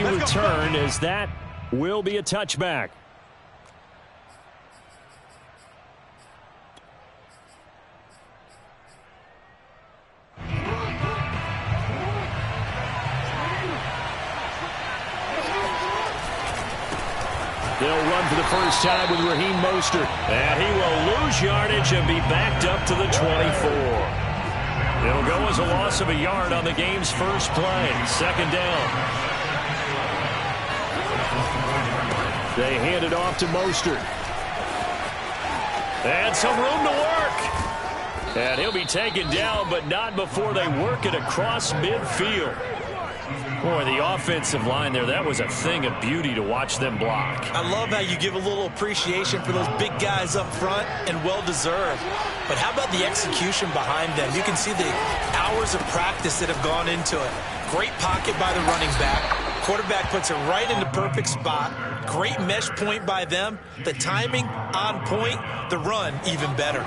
be returned as that will be a touchback. They'll run for the first time with Raheem Mostert. And he will lose yardage and be backed up to the 24. It'll go as a loss of a yard on the game's first play. Second down. They hand it off to Mostert. And some room to work. And he'll be taken down, but not before they work it across midfield. Boy, the offensive line there, that was a thing of beauty to watch them block. I love how you give a little appreciation for those big guys up front, and well-deserved. But how about the execution behind them? You can see the hours of practice that have gone into it. Great pocket by the running back. Quarterback puts it right in the perfect spot. Great mesh point by them. The timing on point. The run even better.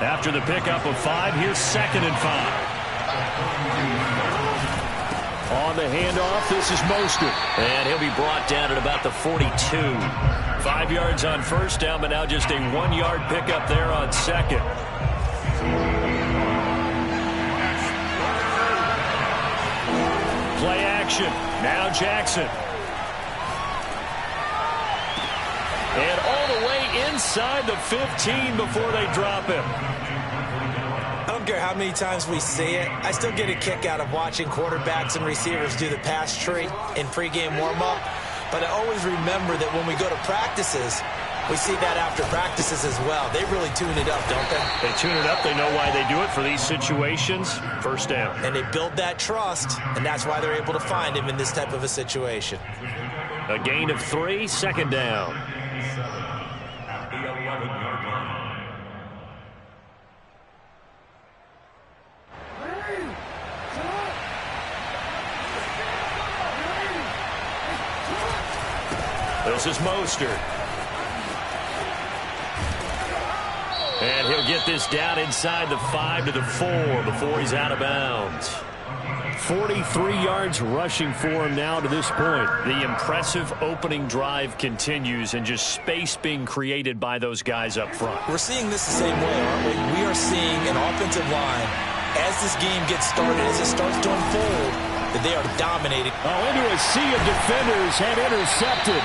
After the pickup of 5, here's 2nd and 5. On the handoff, this is Mostert. And he'll be brought down at about the 42. 5 yards on first down, but now just a 1-yard pickup there on second. Play action. Now Jackson. And all the way inside the 15 before they drop him. I don't care how many times we see it. I still get a kick out of watching quarterbacks and receivers do the pass tree in pregame warm-up. But I always remember that when we go to practices, we see that after practices as well. They really tune it up, don't they? They tune it up. They know why they do it for these situations. First down. And they build that trust, and that's why they're able to find him in this type of a situation. A gain of 3, 2nd down. This is Mostert. And he'll get this down inside the 5 to the 4 before he's out of bounds. 43 yards rushing for him now to this point. The impressive opening drive continues, and just space being created by those guys up front. We're seeing this the same way, aren't we? We are seeing an offensive line, as this game gets started, as it starts to unfold, that they are dominating. Oh, into a sea of defenders, and intercepted.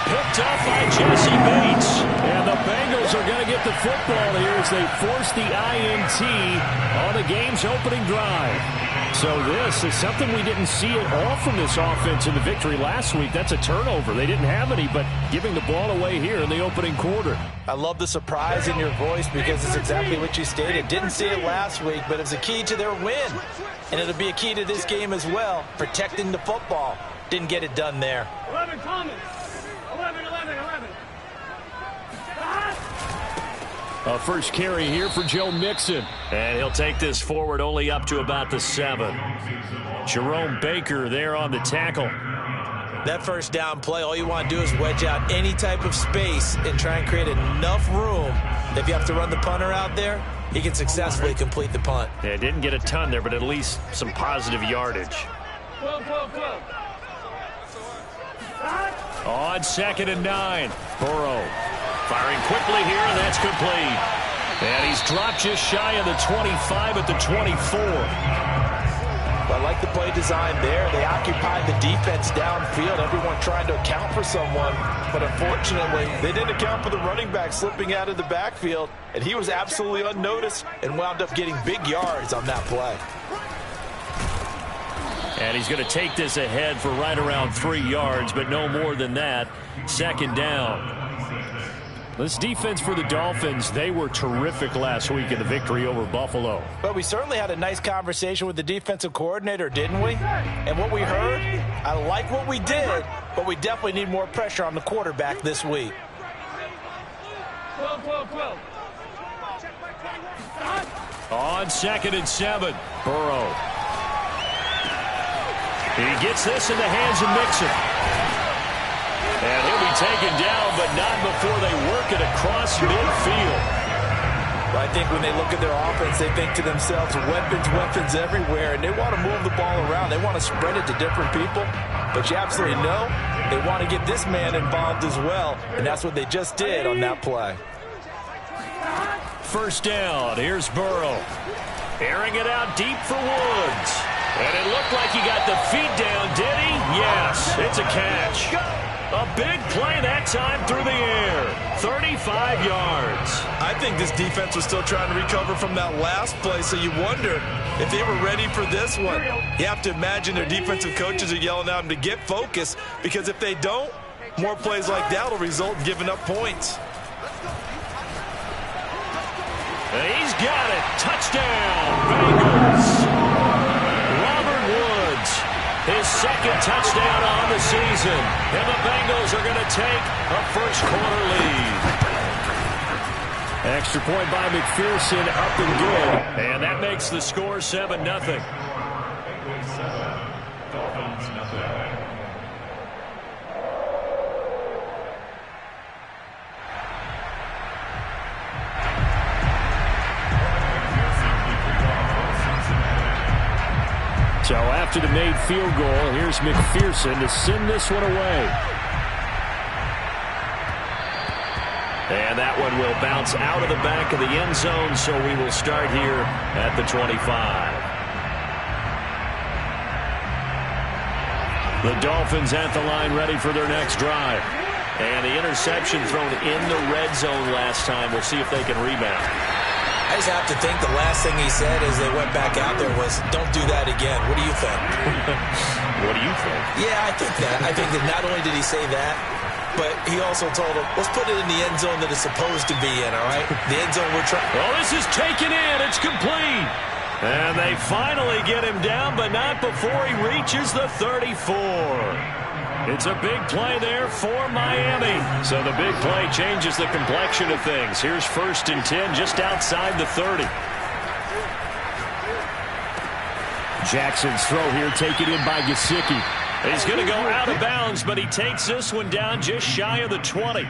Picked up by Jesse Bates. And the Bengals are going to get the football here as they force the INT on the game's opening drive. So this is something we didn't see at all from this offense in the victory last week. That's a turnover. They didn't have any, but giving the ball away here in the opening quarter. I love the surprise in your voice because it's exactly what you stated. Didn't see it last week, but it's a key to their win. And it'll be a key to this game as well, protecting the football. Didn't get it done there. 11 comments. 11. A first carry here for Joe Mixon. And he'll take this forward only up to about the 7. Jerome Baker there on the tackle. That first down play, all you want to do is wedge out any type of space and try and create enough room. If you have to run the punter out there, he can successfully complete the punt. Yeah, didn't get a ton there, but at least some positive yardage. 12. On 2nd and 9, Burrow firing quickly here, and that's complete. And he's dropped just shy of the 25 at the 24. I like the play design there. They occupied the defense downfield. Everyone trying to account for someone, but unfortunately, they didn't account for the running back slipping out of the backfield, and he was absolutely unnoticed and wound up getting big yards on that play. And he's going to take this ahead for right around 3 yards, but no more than that. 2nd down. This defense for the Dolphins, they were terrific last week in the victory over Buffalo. But we certainly had a nice conversation with the defensive coordinator, didn't we? And what we heard, I like what we did, but we definitely need more pressure on the quarterback this week. 12. On 2nd and 7, Burrow. He gets this in the hands of Mixon. And he'll be taken down, but not before they work it across midfield. I think when they look at their offense, they think to themselves, weapons everywhere, and they want to move the ball around. They want to spread it to different people, but you absolutely know they want to get this man involved as well, and that's what they just did on that play. First down, here's Burrow. Airing it out deep for Woods. And it looked like he got the feet down, did he? Yes, it's a catch. A big play that time through the air. 35 yards. I think this defense was still trying to recover from that last play, so you wonder if they were ready for this one. You have to imagine their defensive coaches are yelling at them to get focused, because if they don't, more plays like that will result in giving up points. He's got it. Touchdown, Bengals. Robert Woods, his second touchdown on the season. And the Bengals are going to take a first-quarter lead. Extra point by McPherson, up and good. And that makes the score 7-0. So after the made field goal, here's McPherson to send this one away. And that one will bounce out of the back of the end zone, so we will start here at the 25. The Dolphins at the line, ready for their next drive. And the interception thrown in the red zone last time. We'll see if they can rebound. I just have to think the last thing he said as they went back out there was, don't do that again. What do you think? What do you think? Yeah, I think that. I think that not only did he say that, but he also told him, let's put it in the end zone that it's supposed to be in, all right? The end zone we're trying. Oh, this is taken in. It's complete. And they finally get him down, but not before he reaches the 34. It's a big play there for Miami. So the big play changes the complexion of things. Here's 1st and 10 just outside the 30. Jackson's throw here taken in by Gesicki. He's going to go out of bounds, but he takes this one down just shy of the 20.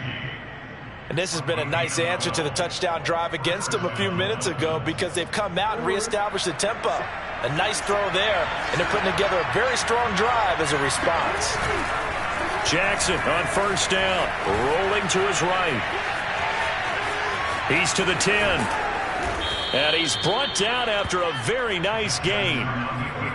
And this has been a nice answer to the touchdown drive against them a few minutes ago, because they've come out and reestablished the tempo. A nice throw there, and they're putting together a very strong drive as a response. Jackson on 1st down, rolling to his right. He's to the 10. And he's brought down after a very nice gain.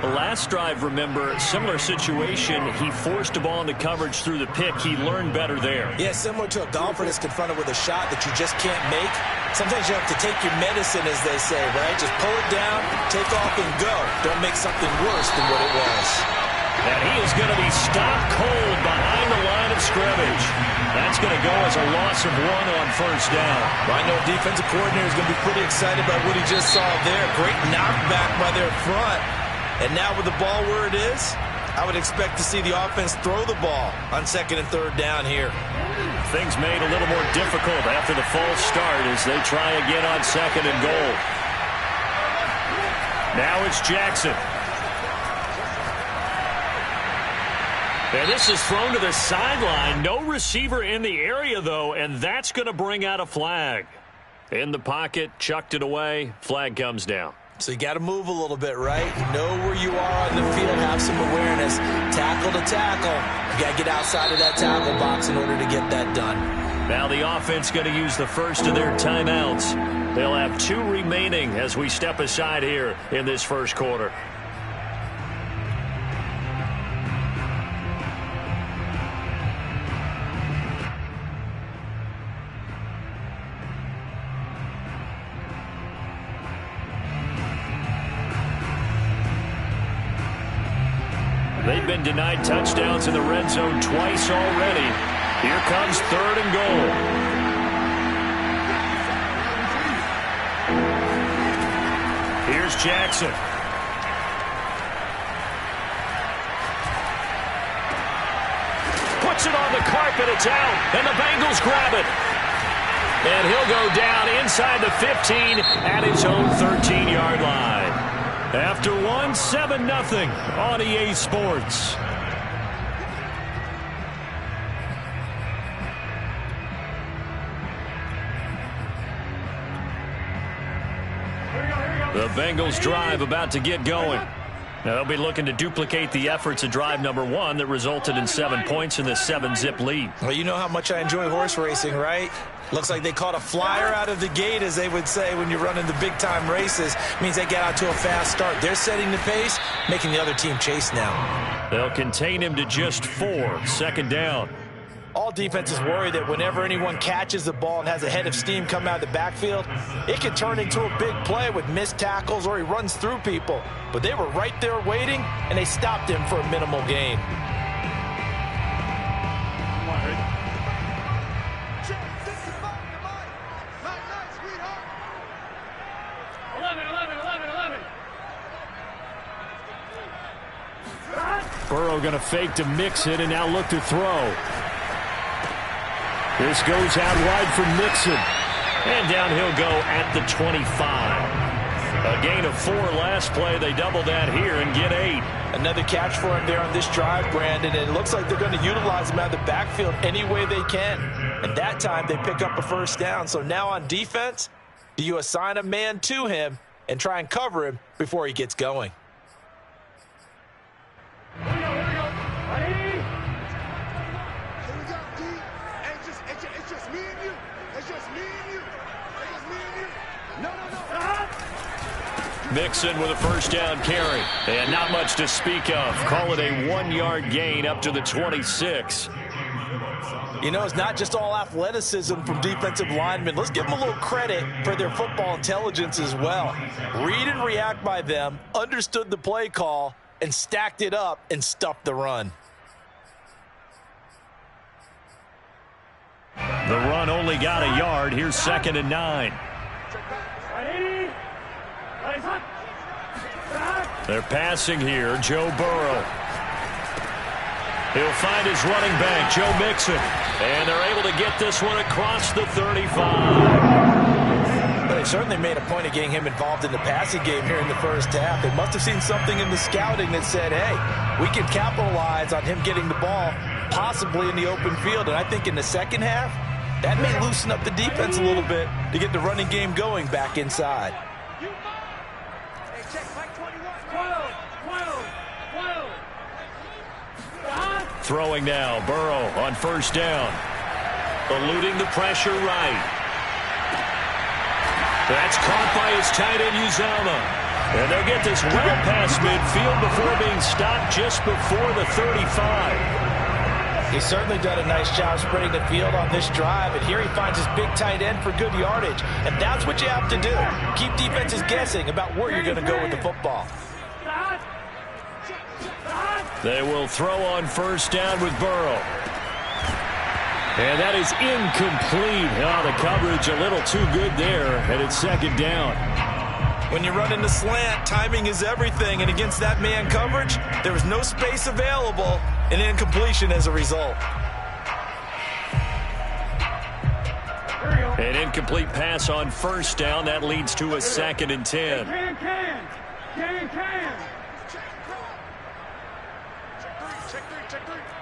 The last drive, remember, similar situation. He forced a ball into coverage through the pick. He learned better there. Yeah, similar to a golfer that's confronted with a shot that you just can't make. Sometimes you have to take your medicine, as they say, right? Just pull it down, take off, and go. Don't make something worse than what it was. And he is going to be stopped cold behind the line of scrimmage. That's going to go as a loss of 1 on 1st down. Well, I know defensive coordinator is going to be pretty excited about what he just saw there. Great knockback by their front. And now with the ball where it is, I would expect to see the offense throw the ball on 2nd and 3rd down here. Things made a little more difficult after the false start as they try again on 2nd and goal. Now it's Jackson. And this is thrown to the sideline. No receiver in the area, though, and that's going to bring out a flag. In the pocket, chucked it away, flag comes down. So you got to move a little bit, right? Know where you are on the field, have some awareness. Tackle to tackle. You got to get outside of that tackle box in order to get that done. Now the offense going to use the first of their timeouts. They'll have 2 remaining as we step aside here in this first quarter. They've been denied touchdowns in the red zone twice already. Here comes 3rd and goal. Here's Jackson. Puts it on the carpet. It's out. And the Bengals grab it. And he'll go down inside the 15 at his own 13-yard line. After 1, 7-0 on EA Sports. The Bengals drive about to get going. Now they'll be looking to duplicate the efforts of drive number 1 that resulted in 7 points in this 7-zip lead. Well, you know how much I enjoy horse racing, right? Looks like they caught a flyer out of the gate, as they would say when you're running the big-time races. Means they get out to a fast start. They're setting the pace, making the other team chase now. They'll contain him to just 4. Second down. All defenses worry that whenever anyone catches the ball and has a head of steam come out of the backfield, it can turn into a big play with missed tackles or he runs through people. But they were right there waiting, and they stopped him for a minimal gain. Burrow going to fake to mix it and now look to throw. This goes out wide for Mixon. And down he'll go at the 25. A gain of 4 last play. They double that here and get 8. Another catch for him there on this drive, Brandon. And it looks like they're going to utilize him out of the backfield any way they can. And that time they pick up a first down. So now on defense, do you assign a man to him and try and cover him before he gets going? Mixon with a first down carry. And not much to speak of. Call it a 1-yard gain up to the 26. You know, it's not just all athleticism from defensive linemen. Let's give them a little credit for their football intelligence as well. Read and react by them, understood the play call, and stacked it up and stuffed the run. The run only got a yard. Here's 2nd and 9. They're passing here. Joe Burrow. He'll find his running back, Joe Mixon. And they're able to get this one across the 35. But they certainly made a point of getting him involved in the passing game here in the first half. They must have seen something in the scouting that said, hey, we can capitalize on him getting the ball possibly in the open field. And I think in the second half, that may loosen up the defense a little bit to get the running game going back inside. Throwing now, Burrow on first down. Eluding the pressure right. That's caught by his tight end, Uzama. And they'll get this well past midfield before being stopped just before the 35. He's certainly done a nice job spreading the field on this drive, and here he finds his big tight end for good yardage. And that's what you have to do. Keep defenses guessing about where you're going to go with the football. They will throw on first down with Burrow. And that is incomplete. Oh, the coverage a little too good there, and it's 2nd down. When you're running the slant, timing is everything, and against that man coverage, there was no space available, and incompletion as a result. An incomplete pass on first down. That leads to a 2nd and 10. Can.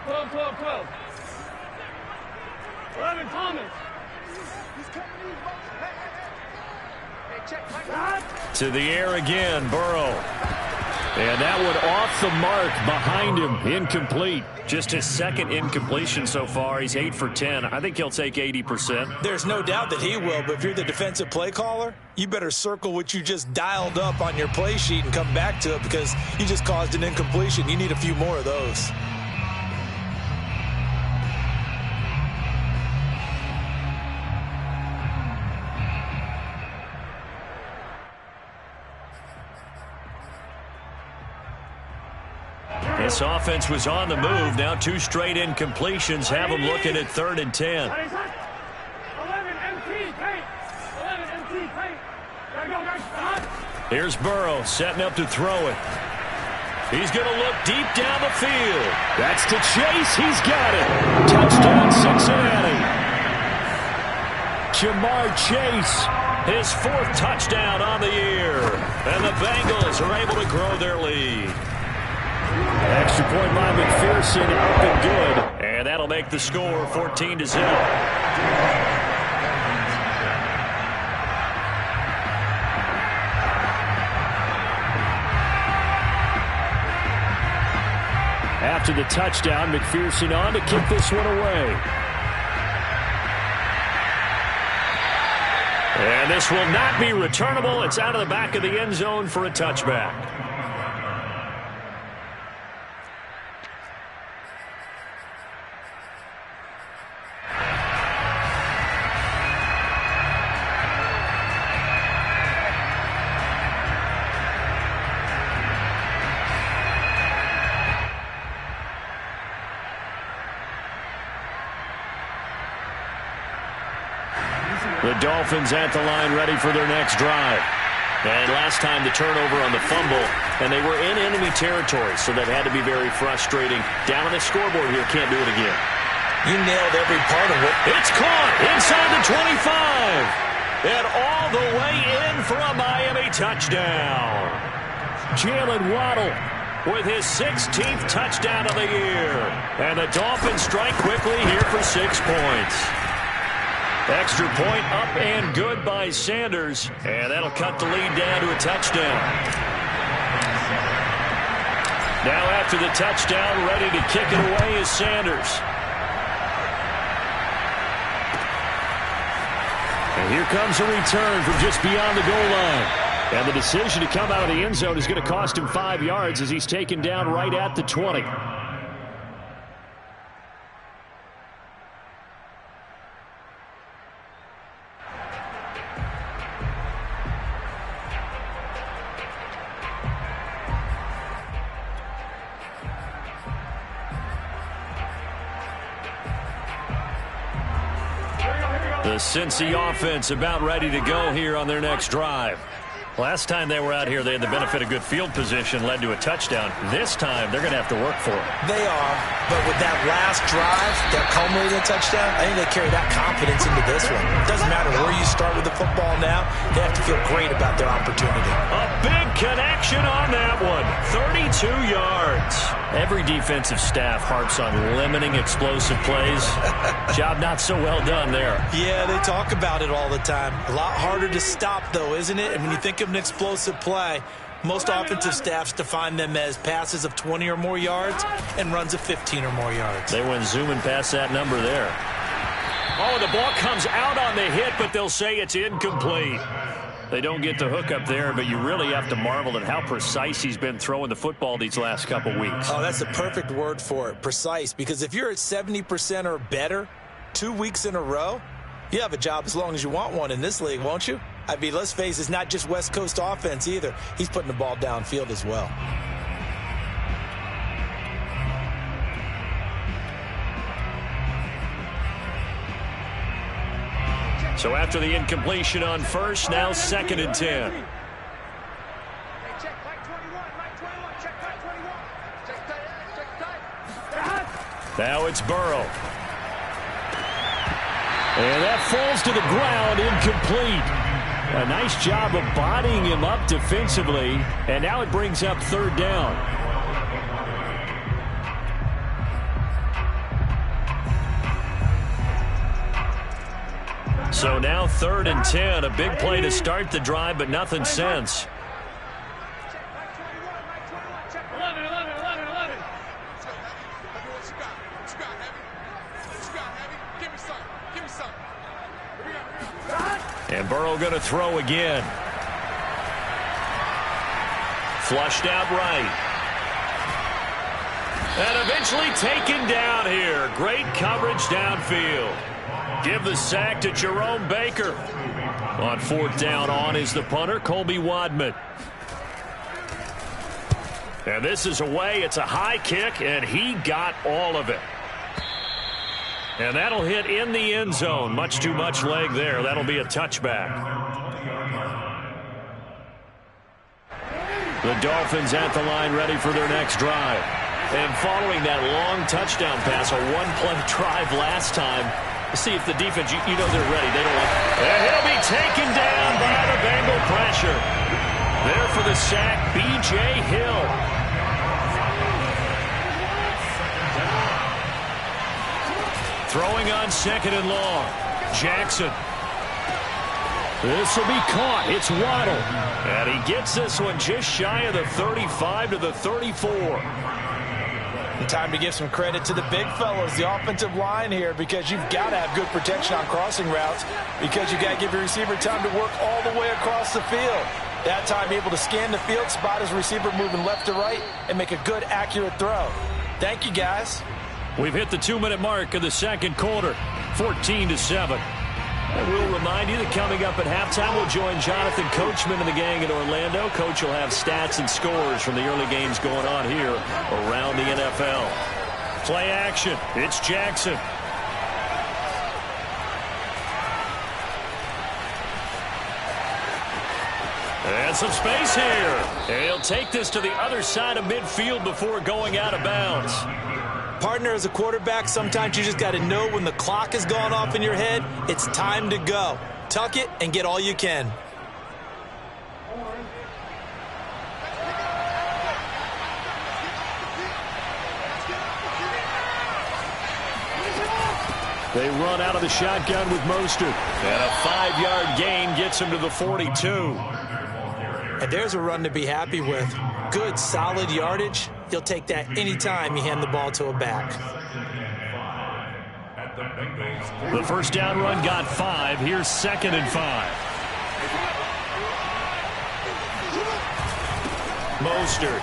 12. 11, Thomas. To the air again, Burrow. And that one off the mark behind him, incomplete. Just his 2nd incompletion so far. He's 8 for 10. I think he'll take 80%. There's no doubt that he will, but if you're the defensive play caller, you better circle what you just dialed up on your play sheet and come back to it because you just caused an incompletion. You need a few more of those. This offense was on the move. Now 2 straight incompletions have them looking at 3rd and 10. 11 MT, Here's Burrow setting up to throw it. He's going to look deep down the field. That's to Chase. He's got it. Touchdown, Cincinnati. Jamar Chase, his 4th touchdown on the year. And the Bengals are able to grow their lead. Extra point by McPherson, up and good. And that'll make the score 14-0. After the touchdown, McPherson on to kick this one away. And this will not be returnable. It's out of the back of the end zone for a touchback. The Dolphins at the line ready for their next drive. And last time the turnover on the fumble, and they were in enemy territory, so that had to be very frustrating. Down on the scoreboard here, can't do it again. You nailed every part of it. It's caught inside the 25. And all the way in for a Miami touchdown. Jalen Waddle with his 16th touchdown of the year. And the Dolphins strike quickly here for 6 points. Extra point up and good by Sanders. And that'll cut the lead down to a touchdown. Now after the touchdown, ready to kick it away is Sanders. And here comes a return from just beyond the goal line. And the decision to come out of the end zone is going to cost him 5 yards as he's taken down right at the 20. The Cincy offense about ready to go here on their next drive. Last time they were out here, they had the benefit of good field position, led to a touchdown. This time, they're going to have to work for it. They are, but with that last drive, that culminated touchdown, I think they carry that confidence into this one. It doesn't matter where you start with the football now. They have to feel great about their opportunity. A big connection on that one. 32 yards. Every defensive staff harps on limiting explosive plays. Job not so well done there. Yeah, they talk about it all the time. A lot harder to stop, though, isn't it? And when you think of an explosive play, most offensive staffs define them as passes of 20 or more yards and runs of 15 or more yards. They went zooming past that number there. Oh, the ball comes out on the hit, but they'll say it's incomplete. They don't get the hook up there, but you really have to marvel at how precise he's been throwing the football these last couple weeks. Oh, that's the perfect word for it, precise, because if you're at 70% or better 2 weeks in a row, you have a job as long as you want one in this league, won't you? I mean, let's face it, it's not just West Coast offense either. He's putting the ball downfield as well. So after the incompletion on first, now 2nd and 10. Now it's Burrow. And that falls to the ground, incomplete. A nice job of bodying him up defensively. And now it brings up 3rd down. So now 3rd and 10. A big play to start the drive, but nothing since. 11. And Burrow going to throw again. Flushed out right. And eventually taken down here. Great coverage downfield. Give the sack to Jerome Baker. On 4th down, on is the punter, Colby Wadman. And this is away. It's a high kick, and he got all of it. And that'll hit in the end zone. Much too much leg there. That'll be a touchback. The Dolphins at the line ready for their next drive. And following that long touchdown pass, a one-play drive last time, see if the defense, you know they're ready. They don't want. And he'll be taken down by the Bengal pressure. There for the sack, B.J. Hill. Throwing on 2nd and long. Jackson. This will be caught. It's Waddle. And he gets this one just shy of the 35 to the 34. And time to give some credit to the big fellows, the offensive line here, because you've got to have good protection on crossing routes because you've got to give your receiver time to work all the way across the field. That time able to scan the field, spot his receiver moving left to right, and make a good, accurate throw. Thank you, guys. We've hit the 2-minute mark of the second quarter, 14-7. And we'll remind you that coming up at halftime, we'll join Jonathan Coachman and the gang in Orlando. Coach will have stats and scores from the early games going on here around the NFL. Play action. It's Jackson. And some space here. And he'll take this to the other side of midfield before going out of bounds. Partner, as a quarterback, sometimes you just got to know when the clock has gone off in your head, it's time to go. Tuck it and get all you can. They run out of the shotgun with Mostert. And a 5-yard gain gets him to the 42. And there's a run to be happy with. Good, solid yardage. You'll take that anytime you hand the ball to a back. The first down run got 5. Here's 2nd and 5. Mostert.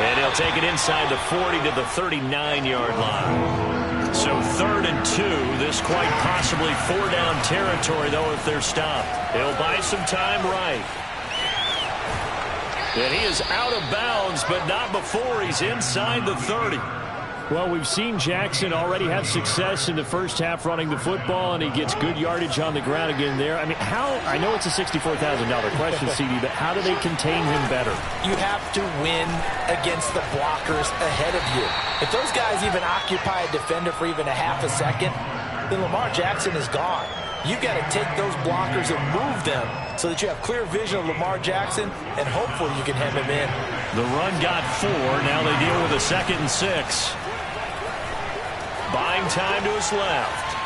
And he'll take it inside the 40 to the 39-yard line. So 3rd and 2. This quite possibly 4-down territory, though, if they're stopped. He'll buy some time right. And he is out of bounds, but not before he's inside the 30. Well, we've seen Jackson already have success in the first half running the football, and he gets good yardage on the ground again there. I mean, I know it's a $64,000 question, CD, but how do they contain him better? You have to win against the blockers ahead of you. If those guys even occupy a defender for even a half a second, then Lamar Jackson is gone. You've got to take those blockers and move them so that you have clear vision of Lamar Jackson, and hopefully you can hem him in. The run got 4. Now they deal with a 2nd and 6. Buying time to his left.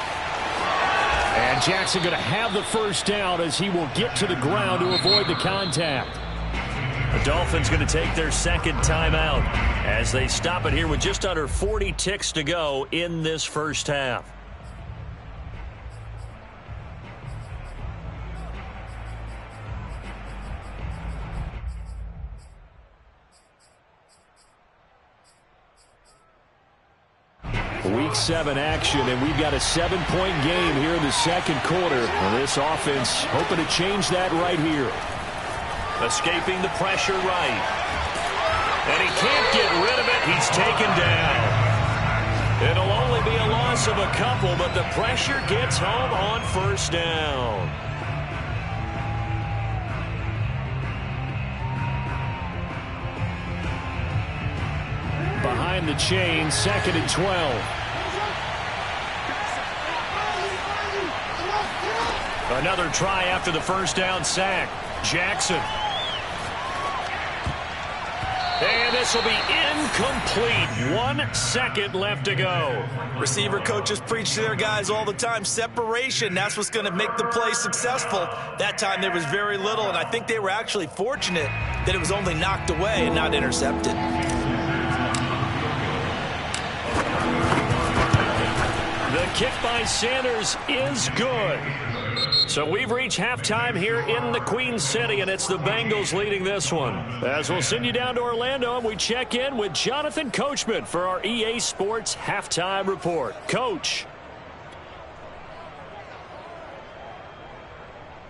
And Jackson going to have the first down as he will get to the ground to avoid the contact. The Dolphins going to take their second timeout as they stop it here with just under 40 ticks to go in this first half. Week 7 action, and we've got a 7-point game here in the second quarter. And this offense hoping to change that right here. Escaping the pressure right. And he can't get rid of it. He's taken down. It'll only be a loss of a couple, but the pressure gets home on first down. Behind the chain, 2nd and 12. Another try after the first down sack. Jackson. And this will be incomplete. 1 second left to go. Receiver coaches preach to their guys all the time. Separation, that's what's going to make the play successful. That time there was very little, and I think they were actually fortunate that it was only knocked away and not intercepted. The kick by Sanders is good. So we've reached halftime here in the Queen City, and it's the Bengals leading this one. As we'll send you down to Orlando, and we check in with Jonathan Coachman for our EA Sports Halftime Report. Coach.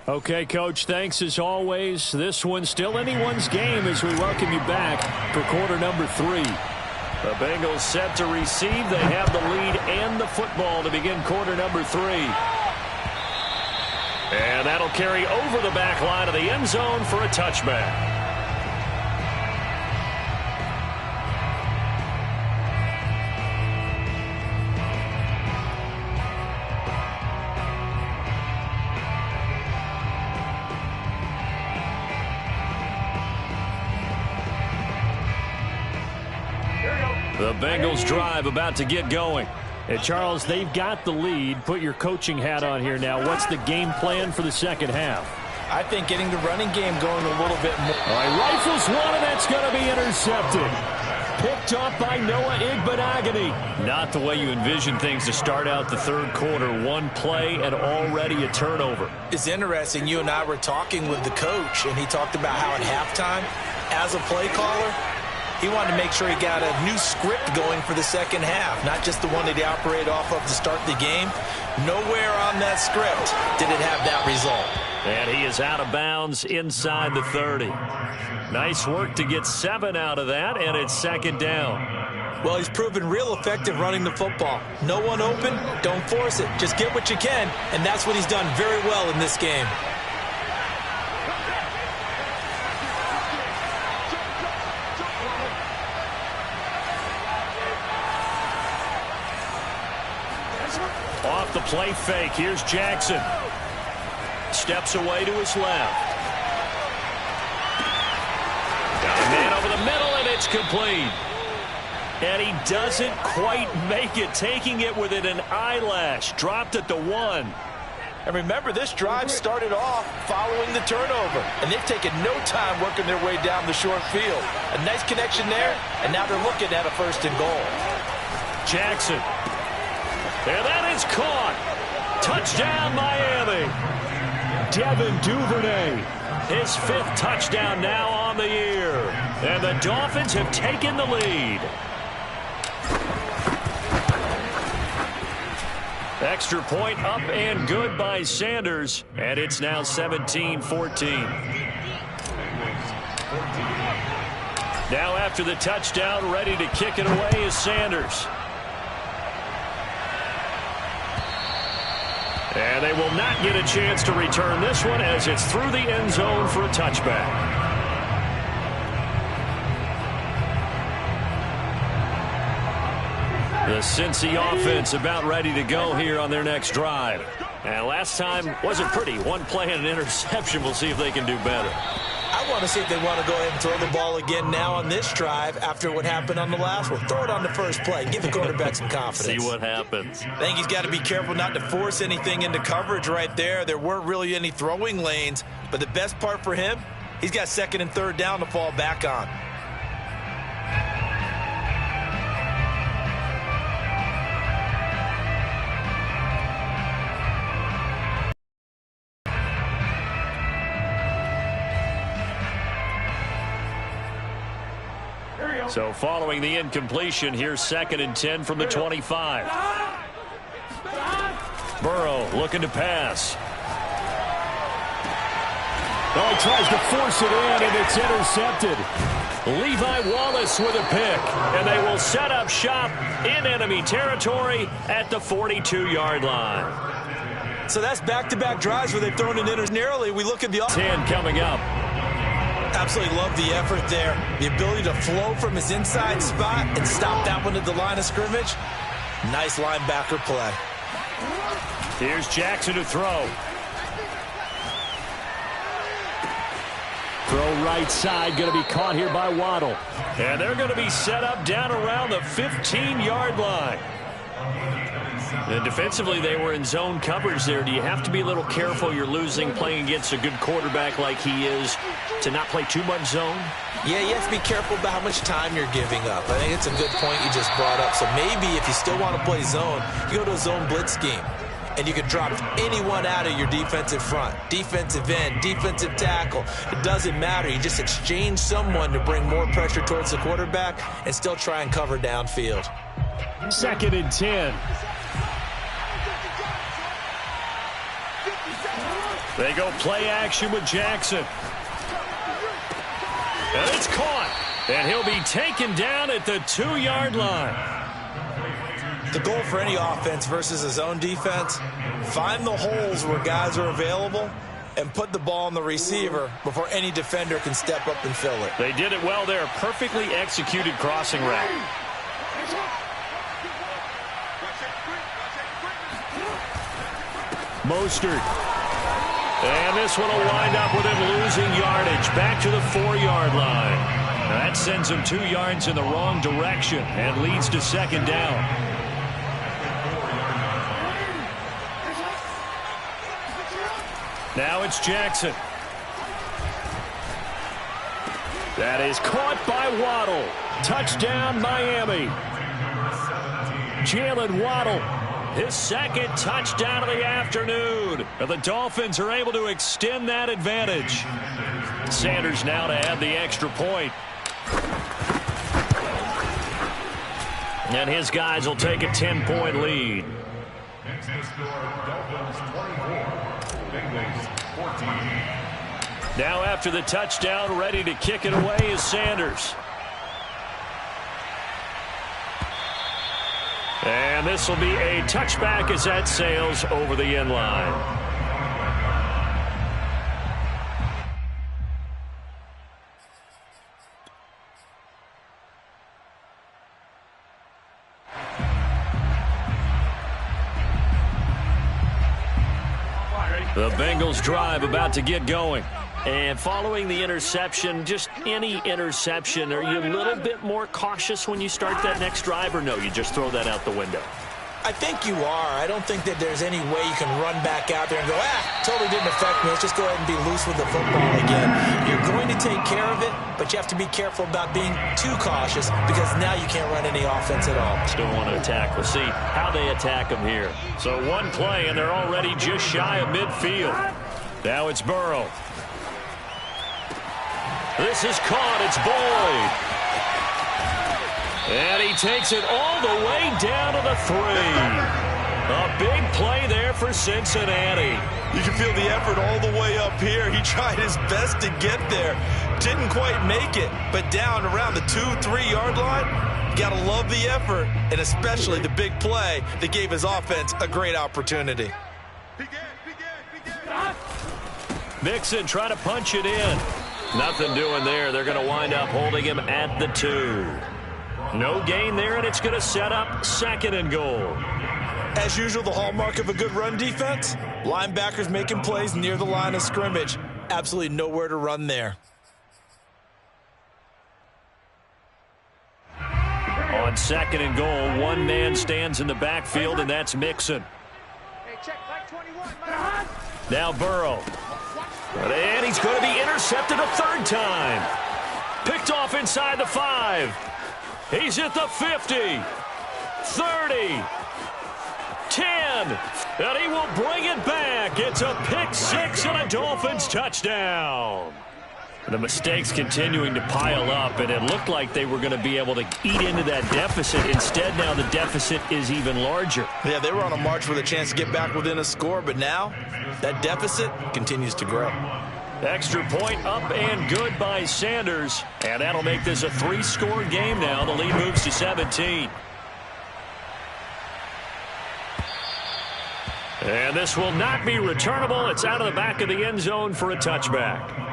Okay, Coach, thanks as always. This one's still anyone's game as we welcome you back for quarter number 3. The Bengals set to receive. They have the lead and the football to begin quarter number 3. And that'll carry over the back line of the end zone for a touchback. The Bengals drive about to get going. And Charles, they've got the lead. Put your coaching hat on here now. What's the game plan for the second half? I think getting the running game going a little bit more. All right, rifles one, and that's going to be intercepted. Picked off by Noah Igbenogany. Not the way you envision things to start out the third quarter. One play and already a turnover. It's interesting. You and I were talking with the coach, and he talked about how at halftime, as a play caller, he wanted to make sure he got a new script going for the second half, not just the one that he operated off of to start the game. Nowhere on that script did it have that result. And he is out of bounds inside the 30. Nice work to get 7 out of that, and it's second down. Well, he's proven real effective running the football. No one open, don't force it. Just get what you can, and that's what he's done very well in this game. Off the play fake, here's Jackson. Steps away to his left. Got a man over the middle, and it's complete. And he doesn't quite make it, taking it within an eyelash. Dropped at the 1. And remember, this drive started off following the turnover, and they've taken no time working their way down the short field. A nice connection there, and now they're looking at a 1st and goal. Jackson. And that is caught. Touchdown, Miami. Devin Duvernay, his 5th touchdown now on the year. And the Dolphins have taken the lead. Extra point up and good by Sanders. And it's now 17-14. Now after the touchdown, ready to kick it away is Sanders. And they will not get a chance to return this one as it's through the end zone for a touchback. The Cincy offense about ready to go here on their next drive. And last time wasn't pretty. One play and an interception. We'll see if they can do better. I want to see if they want to go ahead and throw the ball again now on this drive after what happened on the last one. Throw it on the first play. Give the quarterback some confidence. See what happens. I think he's got to be careful not to force anything into coverage right there. There weren't really any throwing lanes. But the best part for him, he's got 2nd and 3rd down to fall back on. So following the incompletion, here's 2nd and 10 from the 25. Burrow looking to pass. Oh, he tries to force it in, and it's intercepted. Levi Wallace with a pick, and they will set up shop in enemy territory at the 42-yard line. So that's back-to-back drives where they've thrown it in narrowly. We look at the 10 coming up. Absolutely love the effort there. The ability to flow from his inside spot and stop that one at the line of scrimmage. Nice linebacker play. Here's Jackson to throw. Throw right side, going to be caught here by Waddle. And they're going to be set up down around the 15-yard line. And defensively, they were in zone coverage there. Do you have to be a little careful? You're losing playing against a good quarterback like he is to not play too much zone? Yeah, you have to be careful about how much time you're giving up. I think it's a good point you just brought up. So maybe if you still want to play zone, you go to a zone blitz scheme. And you can drop anyone out of your defensive front. Defensive end, defensive tackle. It doesn't matter. You just exchange someone to bring more pressure towards the quarterback and still try and cover downfield. 2nd and 10. They go play action with Jackson. And it's caught. And he'll be taken down at the 2-yard line. The goal for any offense versus his own defense, find the holes where guys are available and put the ball on the receiver before any defender can step up and fill it. They did it well there. Perfectly executed crossing route. Mostert. And this one will wind up with him losing yardage. Back to the 4-yard line. That sends him 2 yards in the wrong direction and leads to 2nd down. Now it's Jackson. That is caught by Waddle. Touchdown, Miami. Jalen Waddle, his second touchdown of the afternoon. And the Dolphins are able to extend that advantage. Sanders now to add the extra point. And his guys will take a 10-point lead. Now after the touchdown, ready to kick it away is Sanders. And this will be a touchback as that sails over the end line. The Bengals drive about to get going. And following the interception, just any interception, are you a little bit more cautious when you start that next drive, or no, you just throw that out the window? I think you are. I don't think that there's any way you can run back out there and go, totally didn't affect me. Let's just go ahead and be loose with the football again. You're going to take care of it, but you have to be careful about being too cautious because now you can't run any offense at all. Still want to attack. We'll see how they attack them here. So one play, and they're already just shy of midfield. Now it's Burrow. This is caught. It's Boyd. And he takes it all the way down to the 3. A big play there for Cincinnati. You can feel the effort all the way up here. He tried his best to get there. Didn't quite make it, but down around the 2-3 yard line, you got to love the effort, and especially the big play that gave his offense a great opportunity. Mixon trying to punch it in. Nothing doing there. They're going to wind up holding him at the 2. No gain there, and it's going to set up 2nd and goal. As usual, the hallmark of a good run defense, linebackers making plays near the line of scrimmage. Absolutely nowhere to run there. On 2nd and goal, one man stands in the backfield, and that's Mixon. Now Burrow. And he's going to be intercepted a 3rd time. Picked off inside the 5. He's at the 50, 30, 10, and he will bring it back. It's a pick 6 and a Dolphins touchdown. The mistakes continuing to pile up, and it looked like they were going to be able to eat into that deficit. Instead, now the deficit is even larger. Yeah, they were on a march with a chance to get back within a score, but now that deficit continues to grow. Extra point up and good by Sanders. And that'll make this a 3-score game now. The lead moves to 17. And this will not be returnable. It's out of the back of the end zone for a touchback.